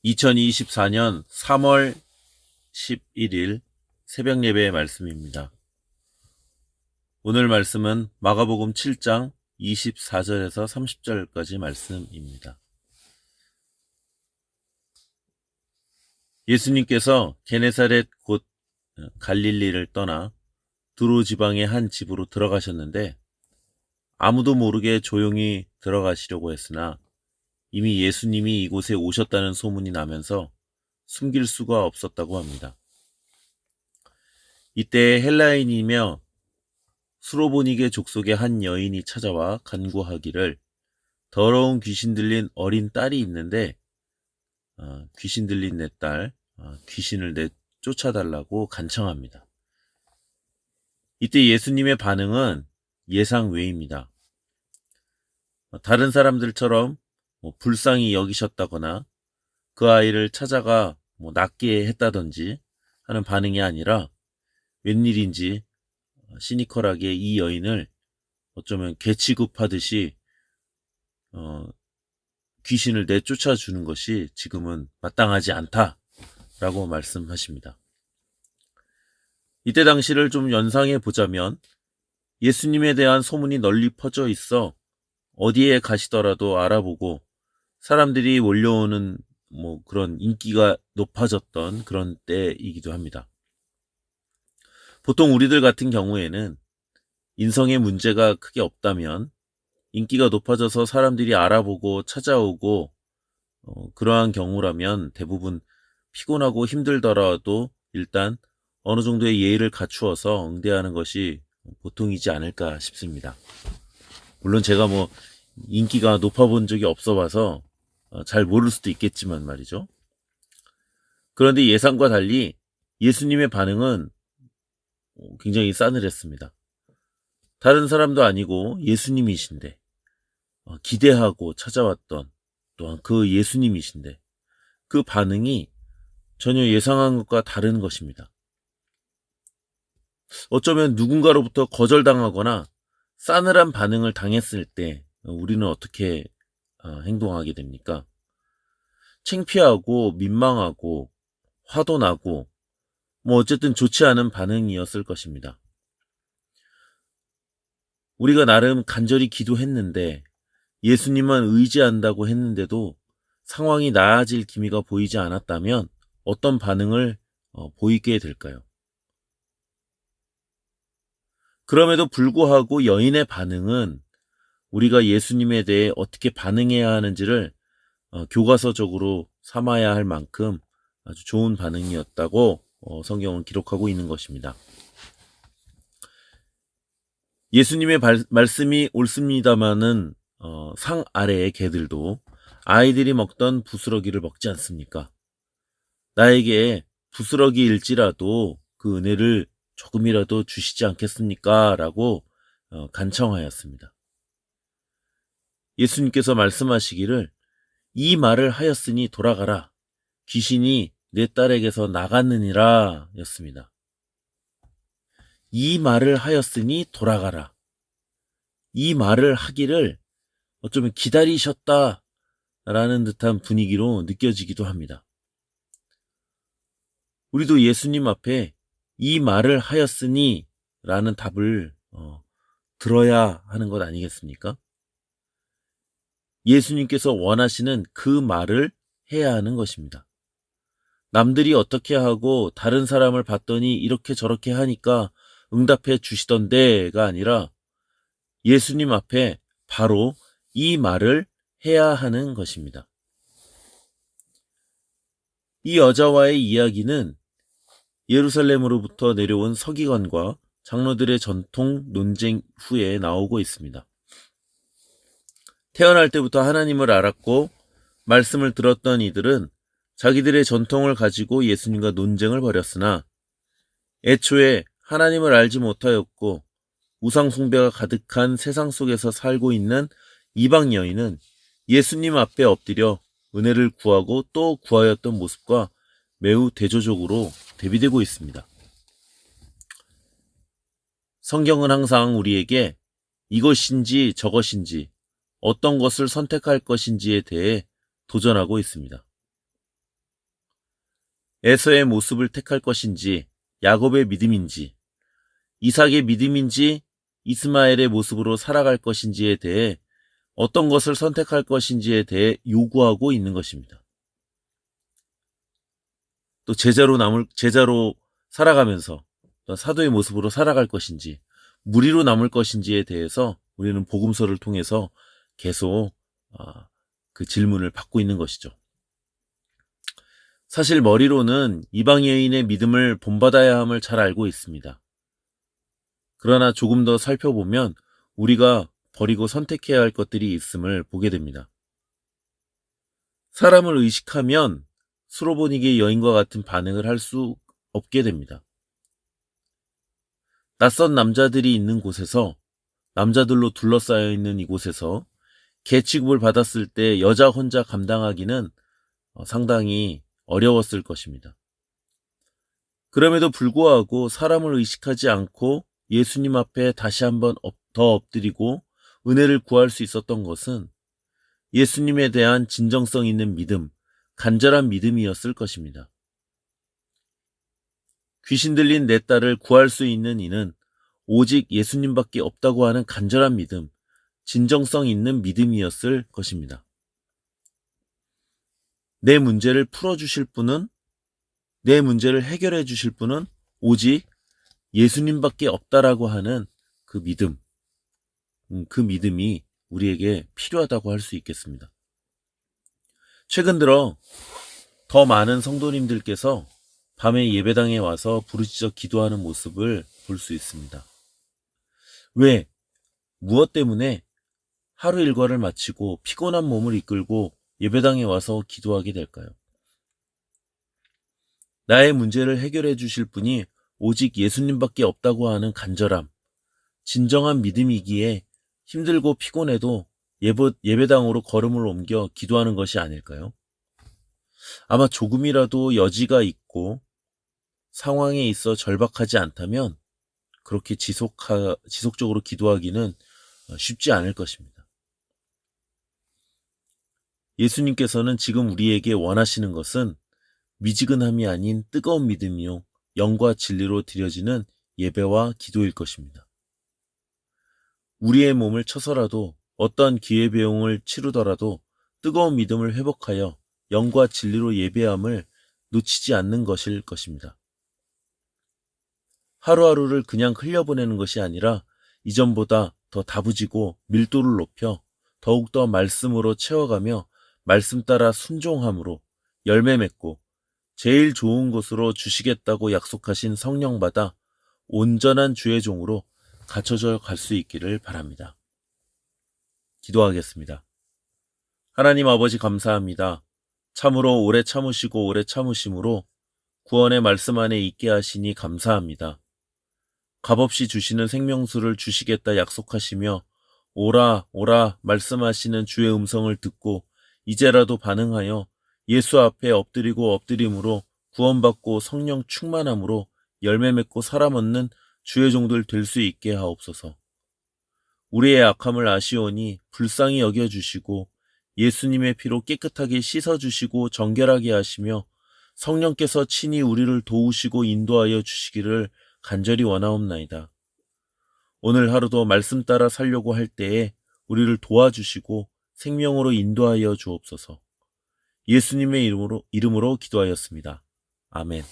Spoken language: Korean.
2024년 3월 11일 새벽 예배의 말씀입니다. 오늘 말씀은 마가복음 7장 24절에서 30절까지 말씀입니다. 예수님께서 게네사렛 곧 갈릴리를 떠나 두로 지방의 한 집으로 들어가셨는데 아무도 모르게 조용히 들어가시려고 했으나 이미 예수님이 이곳에 오셨다는 소문이 나면서 숨길 수가 없었다고 합니다. 이때 헬라인이며 수로보니게 족속의 한 여인이 찾아와 간구하기를 더러운 귀신 들린 어린 딸이 있는데 귀신 들린 내 딸, 귀신을 쫓아달라고 간청합니다. 이때 예수님의 반응은 예상 외입니다. 다른 사람들처럼 불쌍히 여기셨다거나 그 아이를 찾아가 낫게 했다든지 하는 반응이 아니라 웬일인지 시니컬하게 이 여인을 어쩌면 개취급하듯이 귀신을 내쫓아 주는 것이 지금은 마땅하지 않다라고 말씀하십니다. 이때 당시를 좀 연상해 보자면 예수님에 대한 소문이 널리 퍼져 있어 어디에 가시더라도 알아보고 사람들이 몰려오는 그런 인기가 높아졌던 그런 때이기도 합니다. 보통 우리들 같은 경우에는 인성에 문제가 크게 없다면 인기가 높아져서 사람들이 알아보고 찾아오고 그러한 경우라면 대부분 피곤하고 힘들더라도 일단 어느 정도의 예의를 갖추어서 응대하는 것이 보통이지 않을까 싶습니다. 물론 제가 인기가 높아본 적이 없어 봐서 잘 모를 수도 있겠지만 말이죠. 그런데 예상과 달리 예수님의 반응은 굉장히 싸늘했습니다. 다른 사람도 아니고 예수님이신데 기대하고 찾아왔던 또한 그 예수님이신데 그 반응이 전혀 예상한 것과 다른 것입니다. 어쩌면 누군가로부터 거절당하거나 싸늘한 반응을 당했을 때 우리는 어떻게 행동하게 됩니까? 창피하고 민망하고 화도 나고 어쨌든 좋지 않은 반응이었을 것입니다. 우리가 나름 간절히 기도했는데 예수님만 의지한다고 했는데도 상황이 나아질 기미가 보이지 않았다면 어떤 반응을 보이게 될까요? 그럼에도 불구하고 여인의 반응은 우리가 예수님에 대해 어떻게 반응해야 하는지를 교과서적으로 삼아야 할 만큼 아주 좋은 반응이었다고 성경은 기록하고 있는 것입니다. 예수님의 말씀이 옳습니다마는 상 아래의 개들도 아이들이 먹던 부스러기를 먹지 않습니까? 나에게 부스러기일지라도 그 은혜를 조금이라도 주시지 않겠습니까? 라고 간청하였습니다. 예수님께서 말씀하시기를 이 말을 하였으니 돌아가라. 귀신이 내 딸에게서 나갔느니라 였습니다. 이 말을 하였으니 돌아가라. 이 말을 하기를 어쩌면 기다리셨다라는 듯한 분위기로 느껴지기도 합니다. 우리도 예수님 앞에 이 말을 하였으니 라는 답을 들어야 하는 것 아니겠습니까? 예수님께서 원하시는 그 말을 해야 하는 것입니다. 남들이 어떻게 하고 다른 사람을 봤더니 이렇게 저렇게 하니까 응답해 주시던데가 아니라 예수님 앞에 바로 이 말을 해야 하는 것입니다. 이 여자와의 이야기는 예루살렘으로부터 내려온 서기관과 장로들의 전통 논쟁 후에 나오고 있습니다. 태어날 때부터 하나님을 알았고 말씀을 들었던 이들은 자기들의 전통을 가지고 예수님과 논쟁을 벌였으나 애초에 하나님을 알지 못하였고 우상 숭배가 가득한 세상 속에서 살고 있는 이방 여인은 예수님 앞에 엎드려 은혜를 구하고 또 구하였던 모습과 매우 대조적으로 대비되고 있습니다. 성경은 항상 우리에게 이것인지 저것인지 어떤 것을 선택할 것인지에 대해 도전하고 있습니다. 에서의 모습을 택할 것인지, 야곱의 믿음인지, 이삭의 믿음인지, 이스마엘의 모습으로 살아갈 것인지에 대해 어떤 것을 선택할 것인지에 대해 요구하고 있는 것입니다. 또 제자로 살아가면서 사도의 모습으로 살아갈 것인지, 무리로 남을 것인지에 대해서 우리는 복음서를 통해서 계속 그 질문을 받고 있는 것이죠. 사실 머리로는 이방 여인의 믿음을 본받아야 함을 잘 알고 있습니다. 그러나 조금 더 살펴보면 우리가 버리고 선택해야 할 것들이 있음을 보게 됩니다. 사람을 의식하면 수로보니게 여인과 같은 반응을 할 수 없게 됩니다. 낯선 남자들이 있는 곳에서, 남자들로 둘러싸여 있는 이곳에서 개 취급을 받았을 때 여자 혼자 감당하기는 상당히 어려웠을 것입니다. 그럼에도 불구하고 사람을 의식하지 않고 예수님 앞에 다시 한번 더 엎드리고 은혜를 구할 수 있었던 것은 예수님에 대한 진정성 있는 믿음, 간절한 믿음이었을 것입니다. 귀신 들린 내 딸을 구할 수 있는 이는 오직 예수님밖에 없다고 하는 간절한 믿음, 진정성 있는 믿음이었을 것입니다. 내 문제를 풀어주실 분은, 내 문제를 해결해 주실 분은 오직 예수님밖에 없다라고 하는 그 믿음, 그 믿음이 우리에게 필요하다고 할 수 있겠습니다. 최근 들어 더 많은 성도님들께서 밤에 예배당에 와서 부르짖어 기도하는 모습을 볼 수 있습니다. 왜? 무엇 때문에 하루 일과를 마치고 피곤한 몸을 이끌고 예배당에 와서 기도하게 될까요? 나의 문제를 해결해 주실 분이 오직 예수님밖에 없다고 하는 간절함, 진정한 믿음이기에 힘들고 피곤해도 예배당으로 걸음을 옮겨 기도하는 것이 아닐까요? 아마 조금이라도 여지가 있고 상황에 있어 절박하지 않다면 그렇게 지속적으로 기도하기는 쉽지 않을 것입니다. 예수님께서는 지금 우리에게 원하시는 것은 미지근함이 아닌 뜨거운 믿음이요, 영과 진리로 드려지는 예배와 기도일 것입니다. 우리의 몸을 쳐서라도 어떤 기회비용을 치르더라도 뜨거운 믿음을 회복하여 영과 진리로 예배함을 놓치지 않는 것일 것입니다. 하루하루를 그냥 흘려보내는 것이 아니라 이전보다 더 다부지고 밀도를 높여 더욱더 말씀으로 채워가며 말씀 따라 순종함으로 열매 맺고 제일 좋은 곳으로 주시겠다고 약속하신 성령 받아 온전한 주의 종으로 갖춰져 갈 수 있기를 바랍니다. 기도하겠습니다. 하나님 아버지 감사합니다. 참으로 오래 참으시고 오래 참으심으로 구원의 말씀 안에 있게 하시니 감사합니다. 값없이 주시는 생명수를 주시겠다 약속하시며 오라 오라 말씀하시는 주의 음성을 듣고 이제라도 반응하여 예수 앞에 엎드리고 엎드림으로 구원받고 성령 충만함으로 열매 맺고 사람 얻는 주의 종들 될 수 있게 하옵소서. 우리의 악함을 아시오니 불쌍히 여겨주시고 예수님의 피로 깨끗하게 씻어주시고 정결하게 하시며 성령께서 친히 우리를 도우시고 인도하여 주시기를 간절히 원하옵나이다. 오늘 하루도 말씀 따라 살려고 할 때에 우리를 도와주시고 생명으로 인도하여 주옵소서. 예수님의 이름으로 기도하였습니다. 아멘.